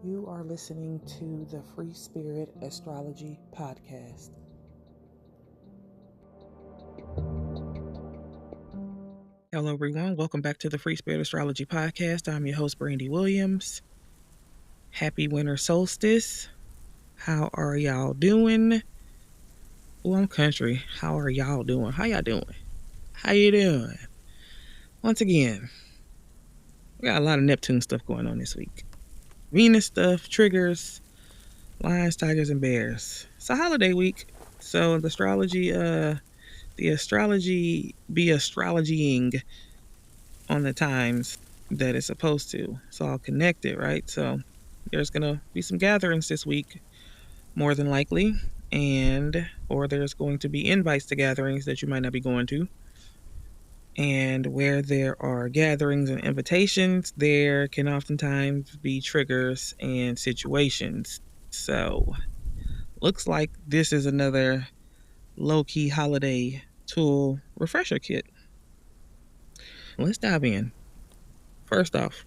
You are listening to the Free Spirit Astrology Podcast. Hello, everyone. Welcome back to the Free Spirit Astrology Podcast. I'm your host, Brandy Williams. Happy winter solstice. How are y'all doing? Oh, I'm country. How are y'all doing? How y'all doing? How you doing? Once again, we got a lot of Neptune stuff going on this week. Venus stuff, triggers, lions, tigers, and bears. It's a holiday week. So the astrology be astrologying on the times that it's supposed to. It's all connected, right? So there's gonna be some gatherings this week, more than likely, or there's going to be invites to gatherings that you might not be going to. And where there are gatherings and invitations, there can oftentimes be triggers and situations. So looks like this is another low-key holiday tool refresher kit. Let's dive in. First off,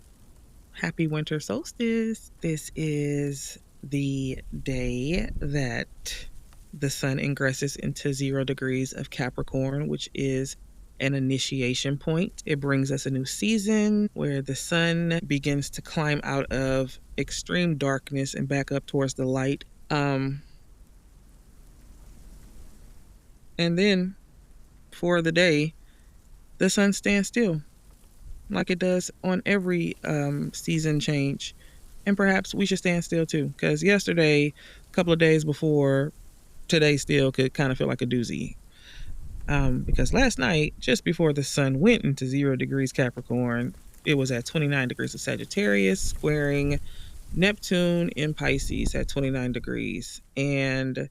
happy winter solstice. This is the day that the sun ingresses into 0 degrees of Capricorn, which is an initiation point. It brings us a new season where the sun begins to climb out of extreme darkness and back up towards the light. And then for the day, the sun stands still like it does on every season change. And perhaps we should stand still too, because yesterday, a couple of days before, today still could kind of feel like a doozy. Because last night, just before the sun went into 0 degrees Capricorn, it was at 29 degrees of Sagittarius, squaring Neptune in Pisces at 29 degrees. And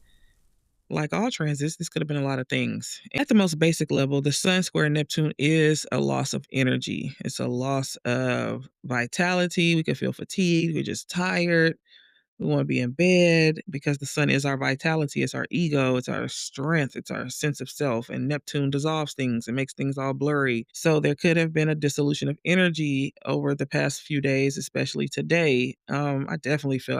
like all transits, this could have been a lot of things. At the most basic level, the sun square Neptune is a loss of energy. It's a loss of vitality. We could feel fatigued. We're just tired. We want to be in bed because the sun is our vitality. It's our ego. It's our strength. It's our sense of self. And Neptune dissolves things and makes things all blurry. So there could have been a dissolution of energy over the past few days, especially today. I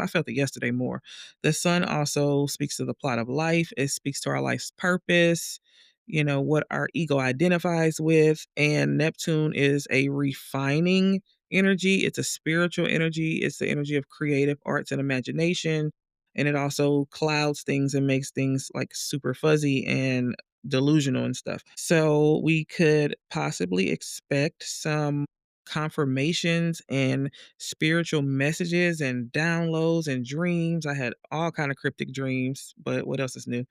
felt it yesterday more. The sun also speaks to the plot of life. It speaks to our life's purpose, what our ego identifies with. And Neptune is a refining energy. It's a spiritual energy. It's the energy of creative arts and imagination. And it also clouds things and makes things like super fuzzy and delusional and stuff. So we could possibly expect some confirmations and spiritual messages and downloads and dreams. I had all kind of cryptic dreams, but what else is new?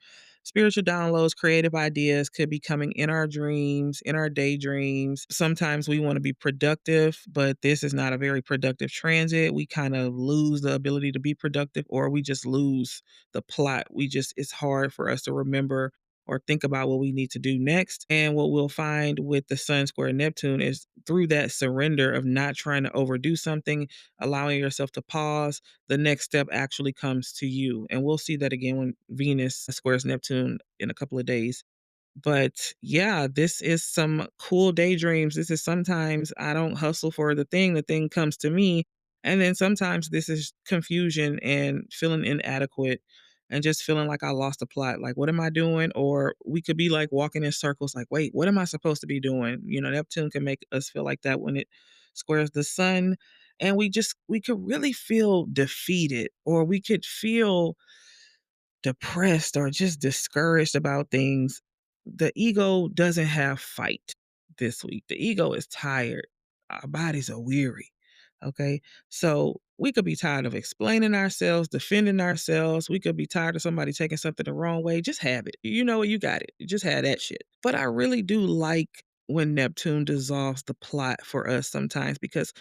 Spiritual downloads, creative ideas could be coming in our dreams, in our daydreams. Sometimes we want to be productive, but this is not a very productive transit. We kind of lose the ability to be productive, or we just lose the plot. It's hard for us to remember or think about what we need to do next. And what we'll find with the Sun square Neptune is through that surrender of not trying to overdo something, allowing yourself to pause, the next step actually comes to you. And we'll see that again when Venus squares Neptune in a couple of days. But yeah, this is some cool daydreams. This is sometimes I don't hustle for the thing comes to me. And then sometimes this is confusion and feeling inadequate and just feeling like I lost the plot. Like, what am I doing? Or we could be like walking in circles, like, wait, what am I supposed to be doing? Neptune can make us feel like that when it squares the sun. And we could really feel defeated, or we could feel depressed or just discouraged about things. The ego doesn't have fight this week. The ego is tired. Our bodies are weary. Okay. So we could be tired of explaining ourselves, defending ourselves. We could be tired of somebody taking something the wrong way. Just have it. You know what? You got it. Just have that shit. But I really do like when Neptune dissolves the plot for us sometimes, because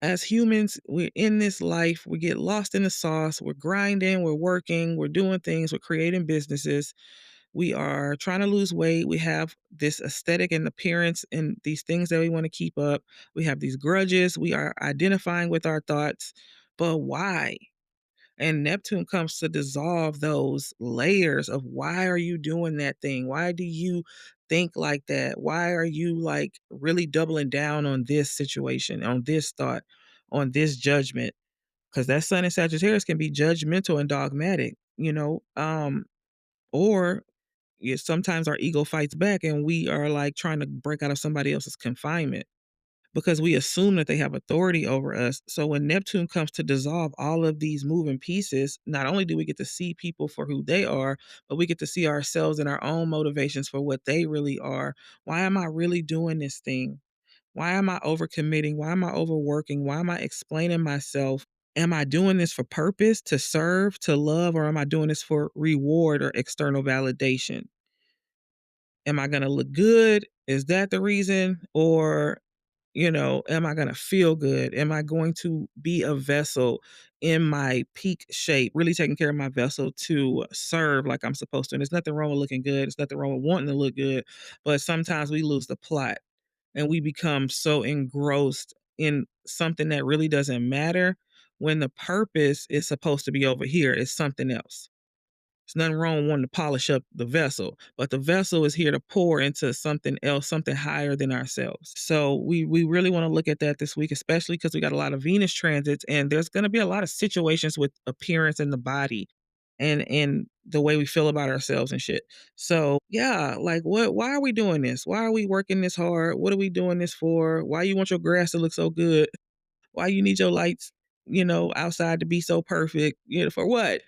as humans, we're in this life, we get lost in the sauce, we're grinding, we're working, we're doing things, we're creating businesses, we are trying to lose weight, we have this aesthetic and appearance and these things that we want to keep up, we have these grudges, we are identifying with our thoughts, but why? And Neptune comes to dissolve those layers of why are you doing that thing? Why do you think like that? Why are you like really doubling down on this situation, on this thought, on this judgment? because that Sun in Sagittarius can be judgmental and dogmatic, or yeah, sometimes our ego fights back and we are like trying to break out of somebody else's confinement because we assume that they have authority over us. So when Neptune comes to dissolve all of these moving pieces, not only do we get to see people for who they are, but we get to see ourselves and our own motivations for what they really are. Why am I really doing this thing? Why am I overcommitting? Why am I overworking? Why am I explaining myself? Am I doing this for purpose, to serve, to love, or am I doing this for reward or external validation? Am I going to look good? Is that the reason? Or am I going to feel good? Am I going to be a vessel in my peak shape, really taking care of my vessel to serve like I'm supposed to? And there's nothing wrong with looking good. There's nothing wrong with wanting to look good. But sometimes we lose the plot and we become so engrossed in something that really doesn't matter when the purpose is supposed to be over here. It's something else. There's nothing wrong with wanting to polish up the vessel, but the vessel is here to pour into something else, something higher than ourselves. So we really want to look at that this week, especially because we got a lot of Venus transits, and there's going to be a lot of situations with appearance in the body, and the way we feel about ourselves and shit. So yeah, like why are we doing this? Why are we working this hard? What are we doing this for? Why you want your grass to look so good? Why you need your lights, outside to be so perfect? For what?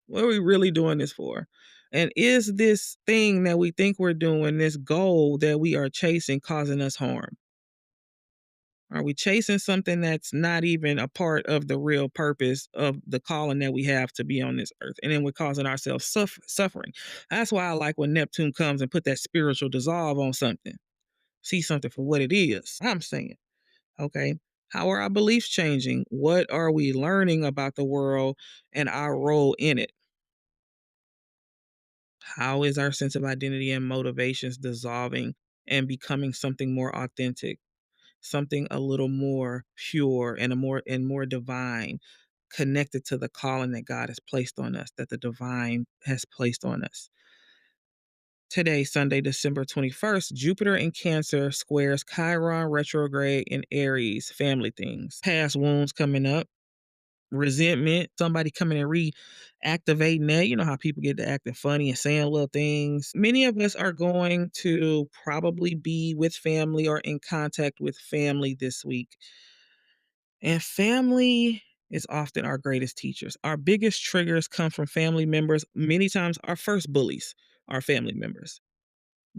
What are we really doing this for? And is this thing that we think we're doing, this goal that we are chasing, causing us harm? Are we chasing something that's not even a part of the real purpose of the calling that we have to be on this earth? And then we're causing ourselves suffering. That's why I like when Neptune comes and put that spiritual dissolve on something. See something for what it is. I'm saying, okay, how are our beliefs changing? What are we learning about the world and our role in it? How is our sense of identity and motivations dissolving and becoming something more authentic, something a little more pure and a more divine, connected to the calling that God has placed on us, that the divine has placed on us. Today, Sunday, December 21st, Jupiter in Cancer squares Chiron retrograde in Aries, family things. Past wounds coming up, resentment, somebody coming and reactivating that. You know how people get to acting funny and saying little things. Many of us are going to probably be with family or in contact with family this week. And family is often our greatest teachers. Our biggest triggers come from family members. Many times our first bullies are family members.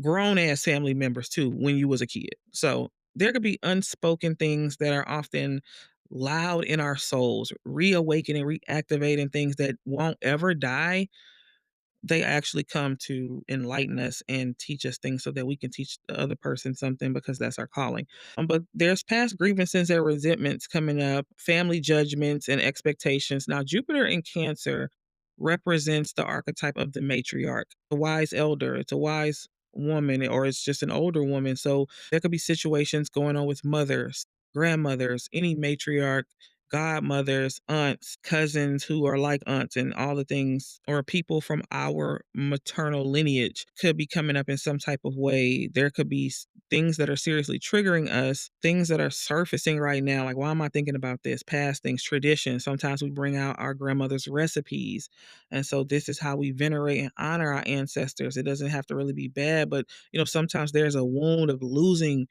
Grown ass family members too when you was a kid. So there could be unspoken things that are often loud in our souls, reawakening, reactivating things that won't ever die. They actually come to enlighten us and teach us things so that we can teach the other person something because that's our calling. But there's past grievances and resentments coming up, family judgments and expectations. Now, Jupiter in Cancer represents the archetype of the matriarch, the wise elder. It's a wise woman, or it's just an older woman. So there could be situations going on with mothers, grandmothers, any matriarch, godmothers, aunts, cousins who are like aunts, and all the things, or people from our maternal lineage could be coming up in some type of way. There could be things that are seriously triggering us, things that are surfacing right now. Like, why am I thinking about this? Past things, tradition. Sometimes we bring out our grandmother's recipes. And so this is how we venerate and honor our ancestors. It doesn't have to really be bad, but sometimes there's a wound of losing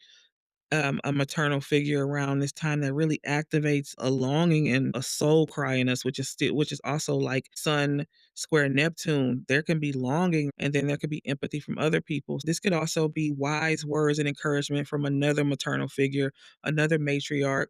a maternal figure around this time that really activates a longing and a soul cry in us, which is also like Sun square Neptune. There can be longing, and then there could be empathy from other people. This could also be wise words and encouragement from another maternal figure, another matriarch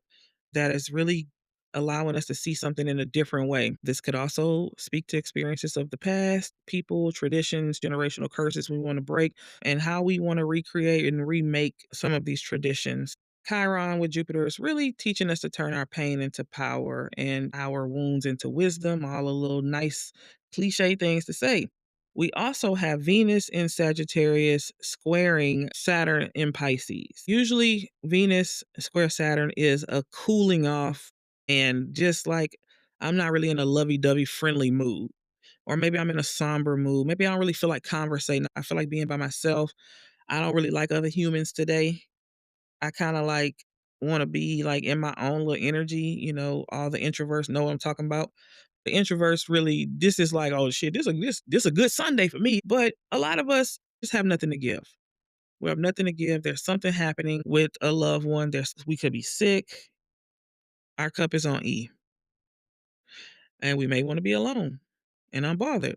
that is really allowing us to see something in a different way. This could also speak to experiences of the past, people, traditions, generational curses we want to break, and how we want to recreate and remake some of these traditions. Chiron with Jupiter is really teaching us to turn our pain into power and our wounds into wisdom, all a little nice cliche things to say. We also have Venus in Sagittarius squaring Saturn in Pisces. Usually, Venus square Saturn is a cooling off and just like I'm not really in a lovey dovey friendly mood. Or maybe I'm in a somber mood. Maybe I don't really feel like conversating. I feel like being by myself. I don't really like other humans today. I kind of like want to be like in my own little energy. All the introverts know what I'm talking about. The introverts really, this is like, oh shit, this a good Sunday for me. But a lot of us just have nothing to give. We have nothing to give. There's something happening with a loved one. We could be sick. Our cup is on E, and we may want to be alone and unbothered.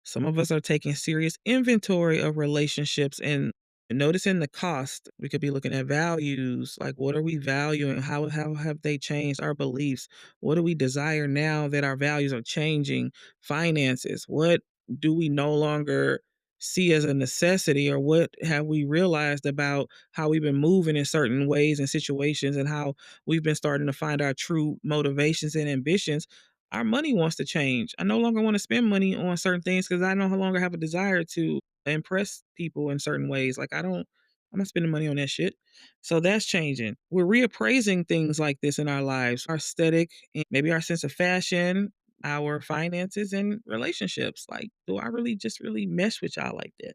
Some of us are taking serious inventory of relationships and noticing the cost. We could be looking at values, like what are we valuing? How have they changed our beliefs? What do we desire now that our values are changing? Finances. What do we no longer see as a necessity, or what have we realized about how we've been moving in certain ways and situations, and how we've been starting to find our true motivations and ambitions? Our money wants to change. I no longer want to spend money on certain things because I no longer have a desire to impress people in certain ways. Like I'm not spending money on that shit. So that's changing. We're reappraising things like this in our lives, our aesthetic, and maybe our sense of fashion, our finances and relationships. Like, do I really just really mesh with y'all like that?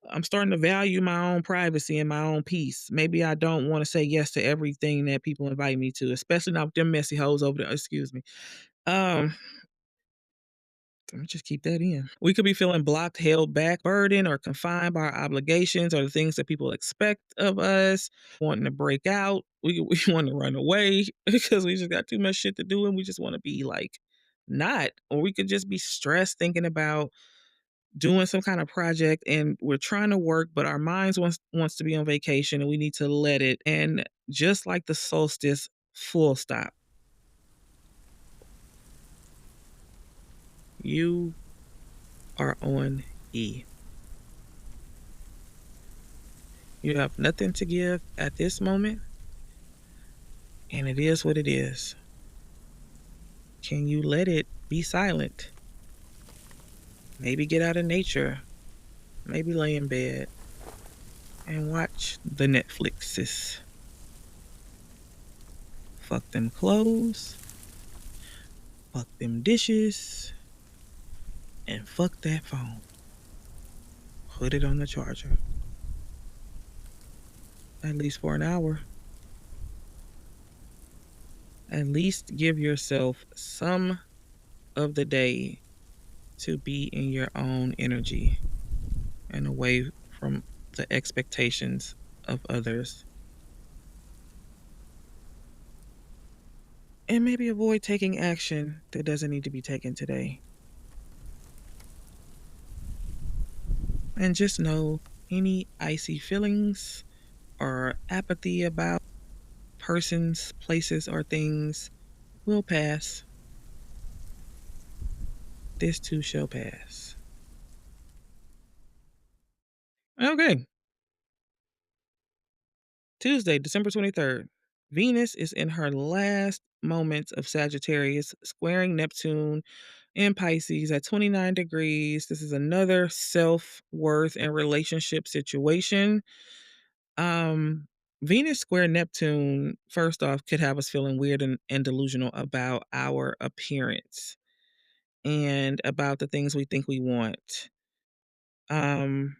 I'm starting to value my own privacy and my own peace. Maybe I don't want to say yes to everything that people invite me to, especially not with them messy hoes over there. Excuse me. Um, Let me just keep that in. We could be feeling blocked, held back, burdened, or confined by our obligations or the things that people expect of us, wanting to break out. We want to run away because we just got too much shit to do and we just want to be like not. Or we could just be stressed thinking about doing some kind of project and we're trying to work, but our minds wants to be on vacation and we need to let it. And just like the solstice, full stop. You are on E. You have nothing to give at this moment, and it is what it is. Can you let it be silent? Maybe get out of nature. Maybe lay in bed and watch the Netflixes. Fuck them clothes, fuck them dishes, and fuck that phone. Put it on the charger. At least for an hour. At least give yourself some of the day to be in your own energy and away from the expectations of others. And maybe avoid taking action that doesn't need to be taken today. And just know any icy feelings or apathy about persons, places, or things will pass. This too shall pass. Okay. Tuesday, December 23rd. Venus is in her last moments of Sagittarius, squaring Neptune in Pisces at 29 degrees. This is another self worth and relationship situation. Um, Venus square Neptune, first off, could have us feeling weird and delusional about our appearance and about the things we think we want. Um,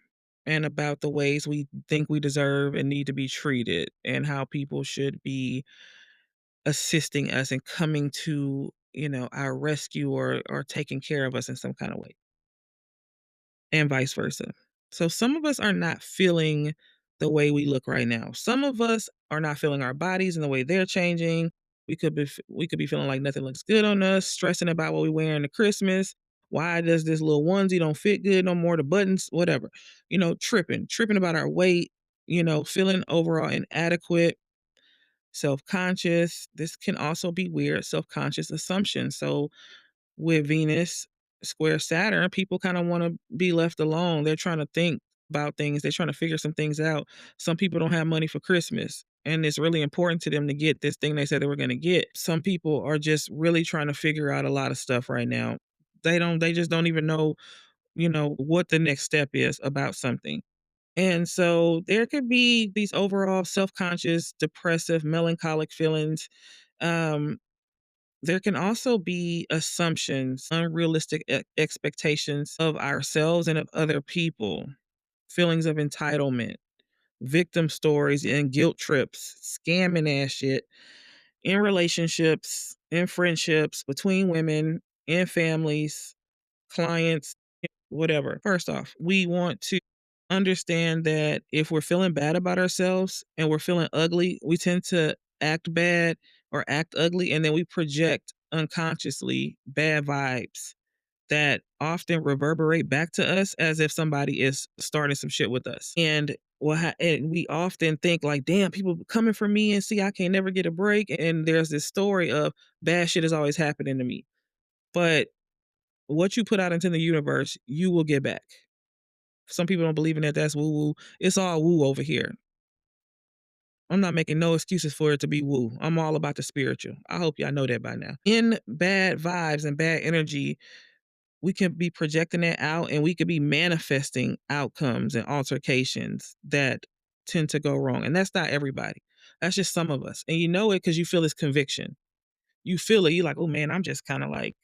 and about the ways we think we deserve and need to be treated, and how people should be assisting us and coming to, our rescue or taking care of us in some kind of way, and vice versa. So some of us are not feeling the way we look right now. Some of us are not feeling our bodies and the way they're changing. We could be feeling like nothing looks good on us, stressing about what we wearing to Christmas. Why does this little onesie don't fit good no more? The buttons, whatever. Tripping about our weight. Feeling overall inadequate, self-conscious. This can also be weird, self-conscious assumptions. So with Venus square Saturn, people kind of want to be left alone. They're trying to think about things. They're trying to figure some things out. Some people don't have money for Christmas, and it's really important to them to get this thing they said they were going to get. Some people are just really trying to figure out a lot of stuff right now. They just don't even know, what the next step is about something. And so there could be these overall self-conscious, depressive, melancholic feelings. Um, there can also be assumptions, unrealistic expectations of ourselves and of other people, feelings of entitlement, victim stories and guilt trips, scamming ass shit in relationships, in friendships, between women, in families, clients, whatever. First off, we want to understand that if we're feeling bad about ourselves and we're feeling ugly, we tend to act bad or act ugly, and then we project unconsciously bad vibes that often reverberate back to us as if somebody is starting some shit with us. And we often think like, damn, people coming for me and see I can never get a break. And there's this story of bad shit is always happening to me. But what you put out into the universe, you will get back. Some people don't believe in that. That's woo woo. It's all woo over here. I'm not making no excuses for it to be woo. I'm all about the spiritual. I hope y'all know that by now. In bad vibes and bad energy, we can be projecting that out and we could be manifesting outcomes and altercations that tend to go wrong. And that's not everybody. That's just some of us. And you know it because you feel this conviction. You feel it. You're like, oh man, I'm just kind of like,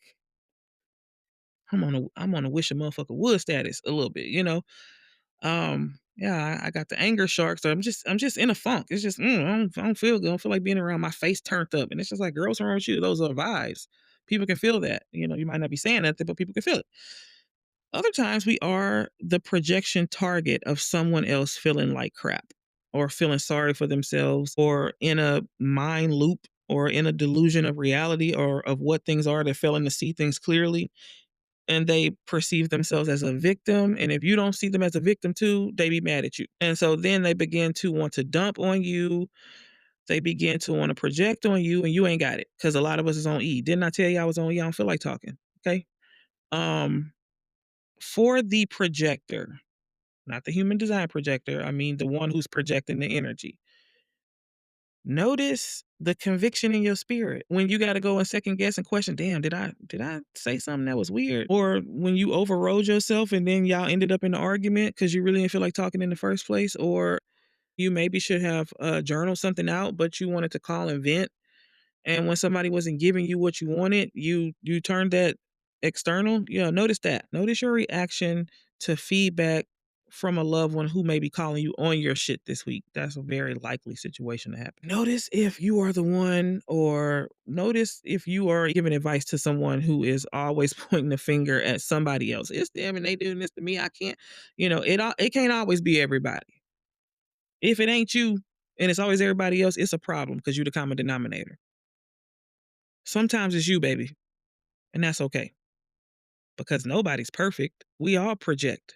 I'm on a wish a motherfucker would status a little bit, you know? Yeah, I got the anger sharks. So I'm just in a funk. It's just I don't feel good. I don't feel like being around. My face turned up, and it's just like, girls, what's wrong with you? Those are vibes. People can feel that. You might not be saying that, but people can feel it. Other times we are the projection target of someone else feeling like crap or feeling sorry for themselves or in a mind loop or in a delusion of reality or of what things are. They're failing to see things clearly and they perceive themselves as a victim. And if you don't see them as a victim too, they be mad at you. And so then they begin to want to dump on you. They begin to want to project on you and you ain't got it. Cause a lot of us is on E. Didn't I tell you I was on E? I don't feel like talking. Okay. Um, for the projector, not the human design projector, I mean the one who's projecting the energy. Notice the conviction in your spirit when you got to go and second guess and question, damn, did I say something that was weird? Or when you overrode yourself and then y'all ended up in an argument because you really didn't feel like talking in the first place, or you maybe should have journaled something out, but you wanted to call and vent, and when somebody wasn't giving you what you wanted, you turned that external. Yeah, notice that. Notice your reaction to feedback from a loved one who may be calling you on your shit this week. That's a very likely situation to happen. Notice if you are the one, or notice if you are giving advice to someone who is always pointing the finger at somebody else. It's them and they doing this to me. I can't, it can't always be everybody. If it ain't you and it's always everybody else, it's a problem because you're the common denominator. Sometimes it's you, baby, and that's okay because nobody's perfect. We all project.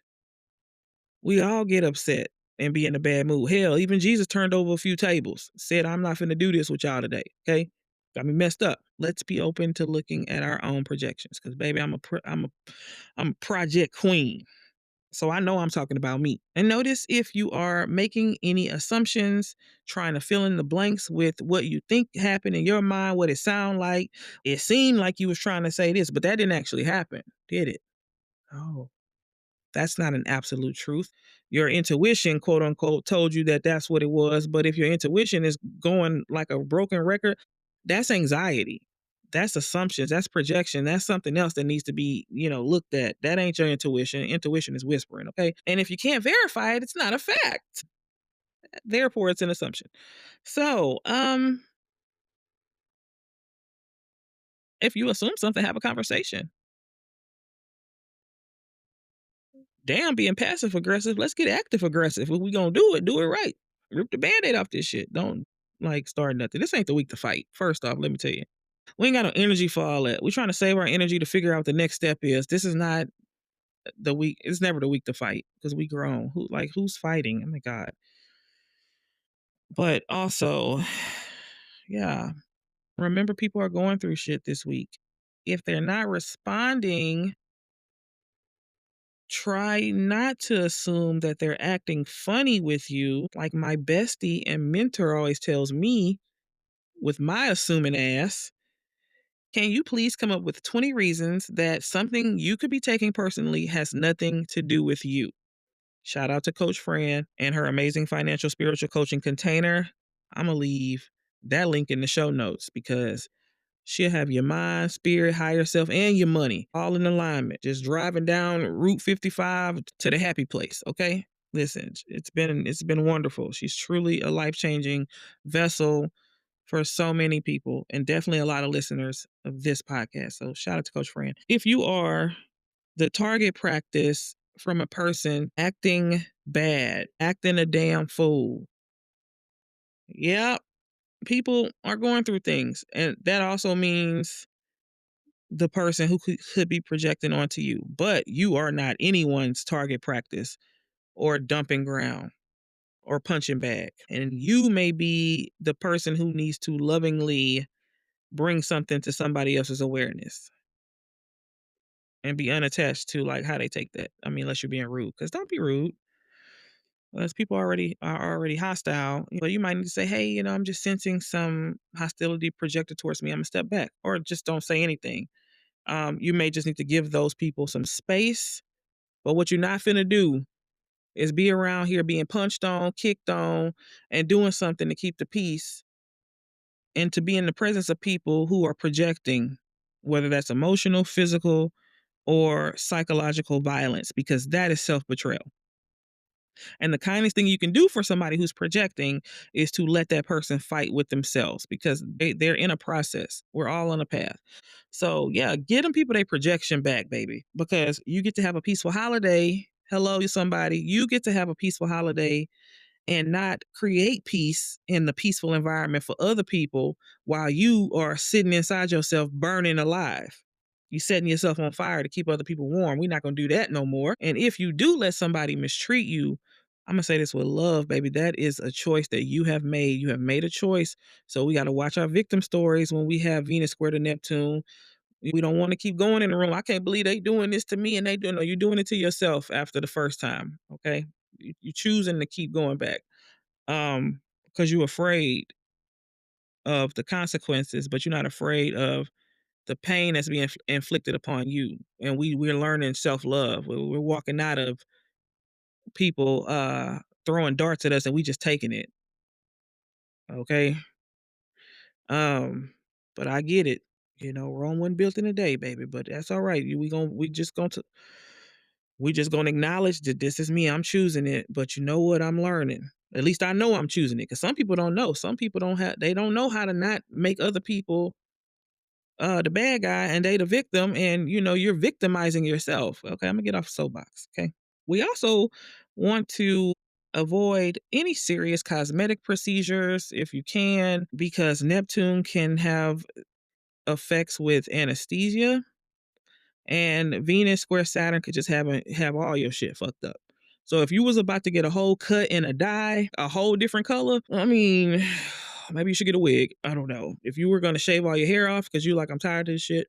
We all get upset and be in a bad mood. Hell, even Jesus turned over a few tables, said, I'm not finna do this with y'all today, okay? Got me messed up. Let's be open to looking at our own projections because, baby, I'm a project queen. So I know I'm talking about me. And notice if you are making any assumptions, trying to fill in the blanks with what you think happened in your mind, what it sound like. It seemed like you was trying to say this, but that didn't actually happen, did it? Oh, that's not an absolute truth. Your intuition, quote unquote, told you that that's what it was. But if your intuition is going like a broken record, that's anxiety. That's assumptions. That's projection. That's something else that needs to be, looked at. That ain't your intuition. Intuition is whispering, okay? And if you can't verify it, it's not a fact. Therefore, it's an assumption. So, if you assume something, have a conversation. Damn, being passive aggressive. Let's get active aggressive. If we gonna do it right. Rip the band-aid off this shit. Don't like start nothing. This ain't the week to fight. First off, let me tell you. We ain't got no energy for all that. We're trying to save our energy to figure out what the next step is. This is not the week. It's never the week to fight because we grown. Who's fighting? Oh my God. But also, yeah, remember people are going through shit this week. If they're not responding, try not to assume that they're acting funny with you. Like my bestie and mentor always tells me with my assuming ass, can you please come up with 20 reasons that something you could be taking personally has nothing to do with you? Shout out to Coach Fran and her amazing financial spiritual coaching container. I'm going to leave that link in the show notes because she'll have your mind, spirit, higher self, and your money all in alignment. Just driving down Route 55 to the happy place, okay? Listen, it's been wonderful. She's truly a life-changing vessel for so many people and definitely a lot of listeners of this podcast. So shout out to Coach Fran. If you are the target practice from a person acting bad, acting a damn fool, yeah, people are going through things. And that also means the person who could be projecting onto you. But you are not anyone's target practice or dumping ground or punching bag. And you may be the person who needs to lovingly bring something to somebody else's awareness and be unattached to like how they take that. I mean, unless you're being rude, because don't be rude. Unless people are already hostile, but you might need to say, "Hey, I'm just sensing some hostility projected towards me. I'm gonna step back," or just don't say anything. You may just need to give those people some space. But what you're not finna do is be around here being punched on, kicked on, and doing something to keep the peace and to be in the presence of people who are projecting, whether that's emotional, physical, or psychological violence, because that is self betrayal. And the kindest thing you can do for somebody who's projecting is to let that person fight with themselves because they're in a process. We're all on a path. So, yeah, get them people their projection back, baby, because you get to have a peaceful holiday. Hello, somebody. You get to have a peaceful holiday and not create peace in the peaceful environment for other people while you are sitting inside yourself burning alive. You setting yourself on fire to keep other people warm. We're not going to do that no more. And if you do let somebody mistreat you, I'm going to say this with love, baby. That is a choice that you have made. You have made a choice. So we got to watch our victim stories when we have Venus square to Neptune. We don't want to keep going in the room. I can't believe they doing this to me and they doing. No, you're doing it to yourself after the first time. Okay. You choosing to keep going back because you're afraid of the consequences, but you're not afraid of the pain that's being inflicted upon you. And we're learning self love. We're walking out of people throwing darts at us, and we just taking it. Okay. Um, but I get it. Rome wasn't built in a day, baby. But that's all right. We just gonna acknowledge that this is me. I'm choosing it. But you know what? I'm learning. At least I know I'm choosing it. Because some people don't know. Some people they don't know how to not make other people the bad guy and they the victim, and you're victimizing yourself. Okay, I'm gonna get off soapbox. Okay. We also want to avoid any serious cosmetic procedures if you can, because Neptune can have effects with anesthesia, and Venus square Saturn could just have all your shit fucked up. So if you was about to get a whole cut and a dye, a whole different color, I mean, maybe you should get a wig. I don't know. If you were gonna shave all your hair off because you like, I'm tired of this shit,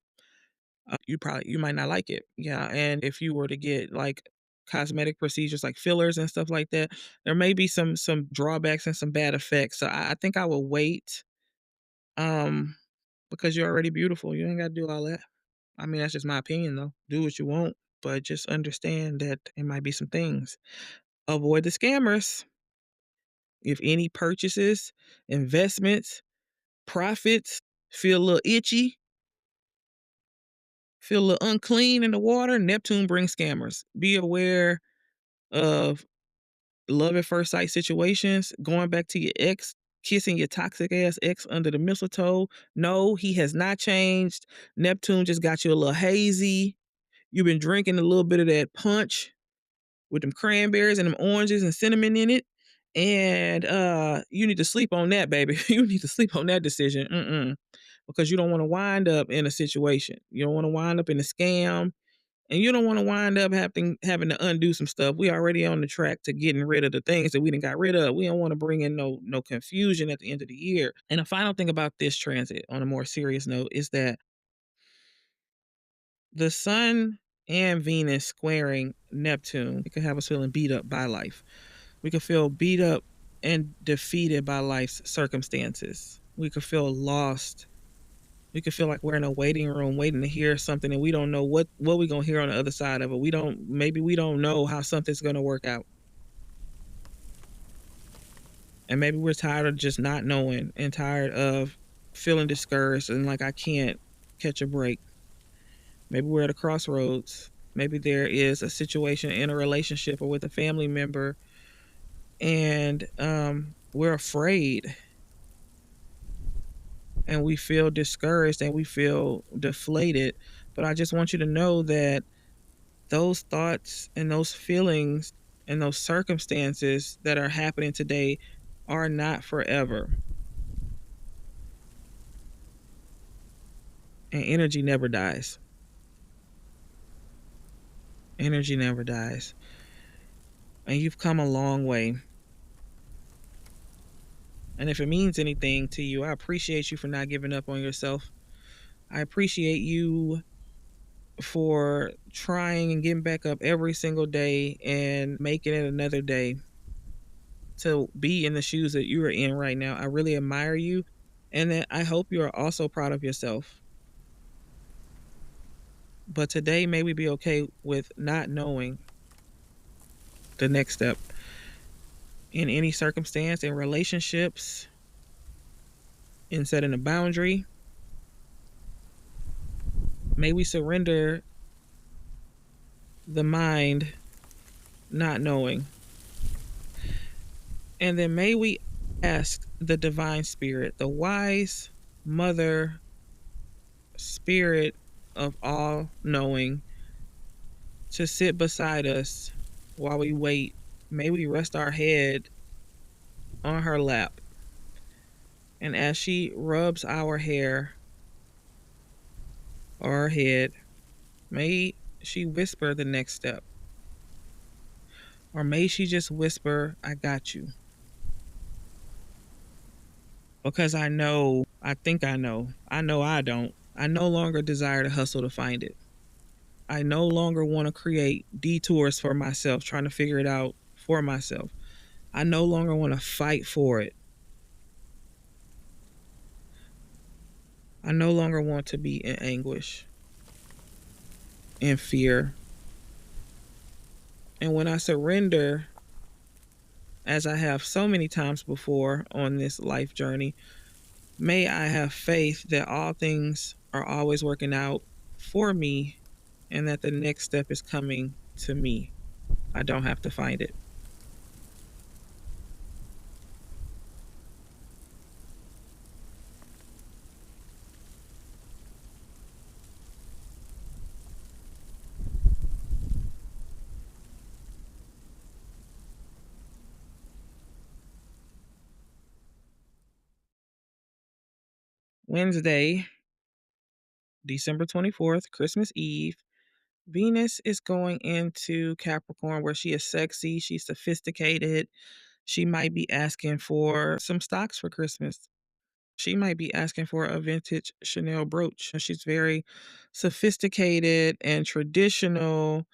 you might not like it. Yeah, and if you were to get like cosmetic procedures like fillers and stuff like that, there may be some drawbacks and some bad effects. So I think I will wait. Um, because you're already beautiful. You ain't got to do all that. I mean, that's just my opinion, though. Do what you want, but just understand that it might be some things. Avoid the scammers. If any purchases, investments, profits feel a little itchy, feel a little unclean in the water, Neptune brings scammers. Be aware of love at first sight situations, going back to your ex, kissing your toxic ass ex under the mistletoe. No, he has not changed. Neptune just got you a little hazy. You've been drinking a little bit of that punch with them cranberries and them oranges and cinnamon in it. And you need to sleep on that, baby. You need to sleep on that decision. Because you don't want to wind up in a situation. You don't want to wind up in a scam. And you don't want to wind up having to undo some stuff. We already on the track to getting rid of the things that we didn't got rid of. We don't want to bring in no confusion at the end of the year. And the final thing about this transit, on a more serious note, is that the Sun and Venus squaring Neptune, it can have us feeling beat up by life. We could feel beat up and defeated by life's circumstances. We could feel lost. We could feel like we're in a waiting room waiting to hear something, and we don't know what we're going to hear on the other side of it. Maybe we don't know how something's going to work out. And maybe we're tired of just not knowing and tired of feeling discouraged and like I can't catch a break. Maybe we're at a crossroads. Maybe there is a situation in a relationship or with a family member and we're afraid and we feel discouraged and we feel deflated. But I just want you to know that those thoughts and those feelings and those circumstances that are happening today are not forever. And energy never dies. Energy never dies. And you've come a long way. And if it means anything to you, I appreciate you for not giving up on yourself. I appreciate you for trying and getting back up every single day and making it another day to be in the shoes that you are in right now. I really admire you. And that I hope you are also proud of yourself. But today, may we be okay with not knowing the next step in any circumstance, in relationships, in setting a boundary. May we surrender the mind not knowing. And then may we ask the divine spirit, the wise mother spirit of all knowing, to sit beside us while we wait. May we rest our head on her lap. And as she rubs our hair or our head, may she whisper the next step. Or may she just whisper, I got you. Because I know, I think I know I don't. I no longer desire to hustle to find it. I no longer want to create detours for myself, trying to figure it out for myself. I no longer want to fight for it. I no longer want to be in anguish, in fear. And when I surrender, as I have so many times before on this life journey, may I have faith that all things are always working out for me and that the next step is coming to me. I don't have to find it. Wednesday, December 24th, Christmas Eve, Venus is going into Capricorn where she is sexy, she's sophisticated. She might be asking for some stocks for Christmas. She might be asking for a vintage Chanel brooch. She's very sophisticated and traditional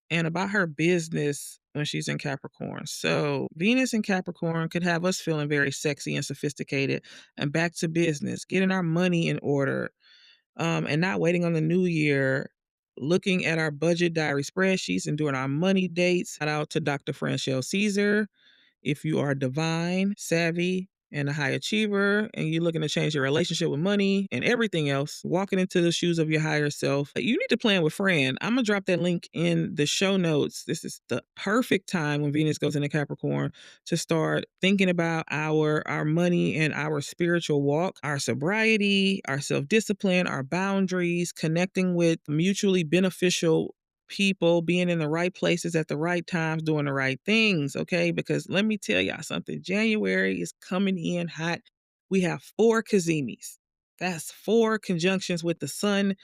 and about her business when she's in Capricorn. So, Venus in Capricorn could have us feeling very sexy and sophisticated and back to business, getting our money in order, and not waiting on the new year, looking at our budget diary spreadsheets and doing our money dates. Shout out to Dr. Franchelle Caesar. If you are divine, savvy, and a high achiever, and you're looking to change your relationship with money and everything else, walking into the shoes of your higher self, you need to plan with Fran. I'm going to drop that link in the show notes. This is the perfect time when Venus goes into Capricorn to start thinking about our money and our spiritual walk, our sobriety, our self-discipline, our boundaries, connecting with mutually beneficial people, being in the right places at the right times, doing the right things, okay? Because let me tell y'all something, January is coming in hot. We have 4 Kazimis. That's 4 conjunctions with the sun.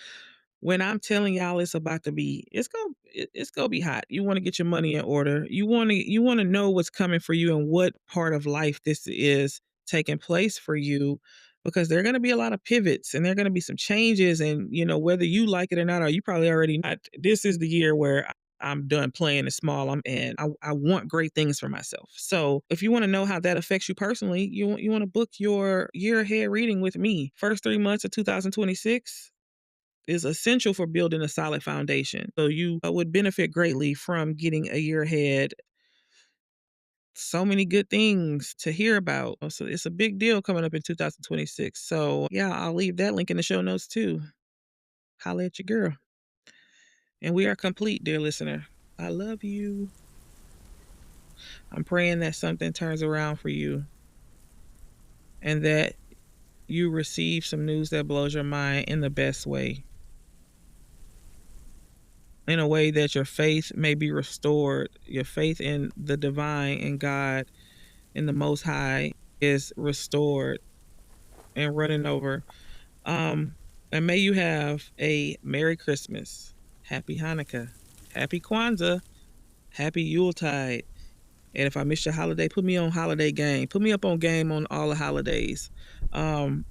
When I'm telling y'all it's about to be, it's gonna be hot. You want to get your money in order. You want to know what's coming for you and what part of life this is taking place for you, because there are going to be a lot of pivots and there are going to be some changes, and whether you like it or not, or you probably already not. This is the year where I'm done playing it small. I want great things for myself. So if you want to know how that affects you personally, you want to book your year ahead reading with me. First 3 months of 2026 is essential for building a solid foundation. So you would benefit greatly from getting a year ahead. So many good things to hear about. So it's a big deal coming up in 2026. So yeah, I'll leave that link in the show notes too. Holla at your girl. And we are complete, dear listener. I love you. I'm praying that something turns around for you and that you receive some news that blows your mind in the best way, in a way that your faith may be restored. Your faith in the divine, in God, in the Most High is restored and running over. Um, and may you have a Merry Christmas, Happy Hanukkah, Happy Kwanzaa, Happy Yuletide. And if I miss your holiday, put me on holiday game. Put me up on game on all the holidays.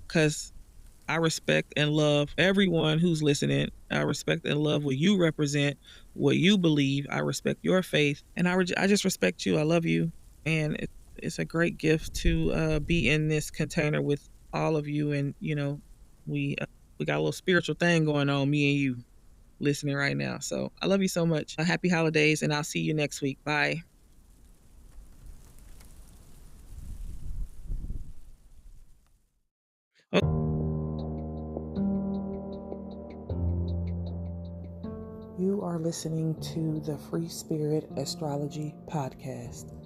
Cause I respect and love everyone who's listening. I respect and love what you represent, what you believe. I respect your faith, and I just respect you. I love you, and it's a great gift to be in this container with all of you. And we uh, we got a little spiritual thing going on, me and you listening right now. So I love you so much. Happy holidays, and I'll see you next week. Bye. You are listening to the Free Spirit Astrology Podcast.